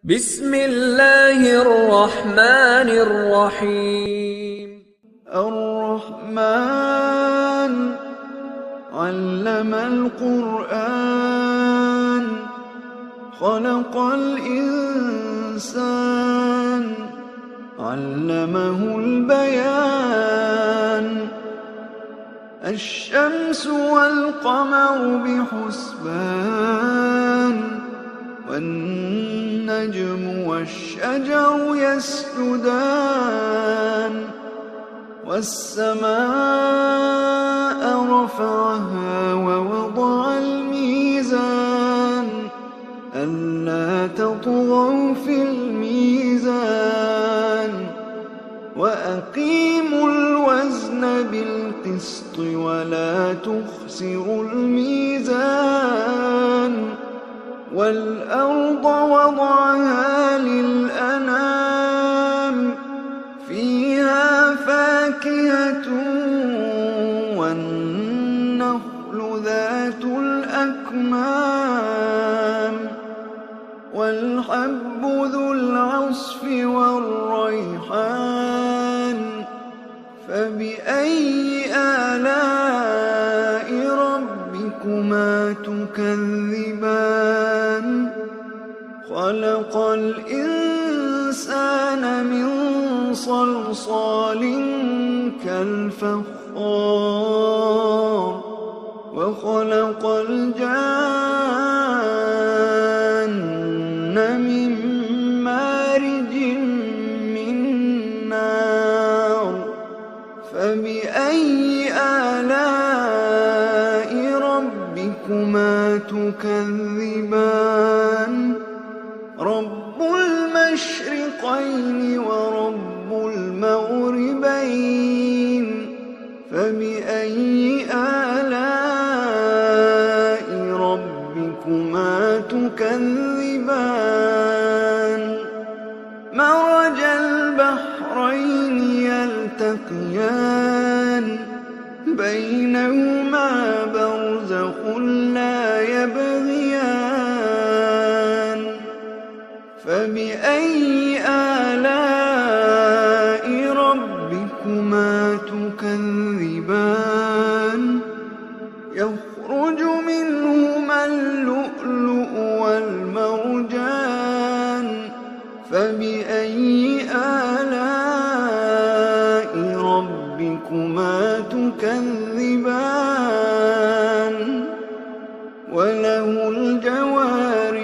بسم الله الرحمن الرحيم. الرحمن علم القرآن خلق الإنسان علمه البيان الشمس والقمر بحسبان والنجم والشجر يسجدان والسماء رفعها ووضع الميزان ألا تطغوا في الميزان وأقيموا الوزن بالقسط ولا تخسروا الميزان والأرض وضعها للأنام فيها فاكهة والنخل ذات الأكمام والحب ذو العصف والريحان فبأي آلاء ربكما تكذبان خلق الإنسان من صلصال كالفخار وخلق الجان من مارج من نار فبأي آلاء ربكما تكذبان رب المشرقين ورب المغربين فبأي آلاء ربكما تكذبان مرج البحرين يلتقيان بينهما برزخ لا يبغيان فبأي آلاء ربكما تكذبان يخرج منهما اللؤلؤ والمرجان فبأي آلاء ربكما تكذبان وله الجوار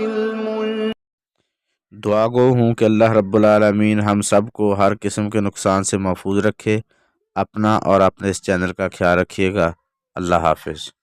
दुआ गो हूँ कि अल्लाह रब्बुल आलमीन हम सब को हर किस्म के नुकसान से महफूज रखे। अपना और अपने इस चैनल का ख्याल रखिएगा। अल्लाह हाफिज़।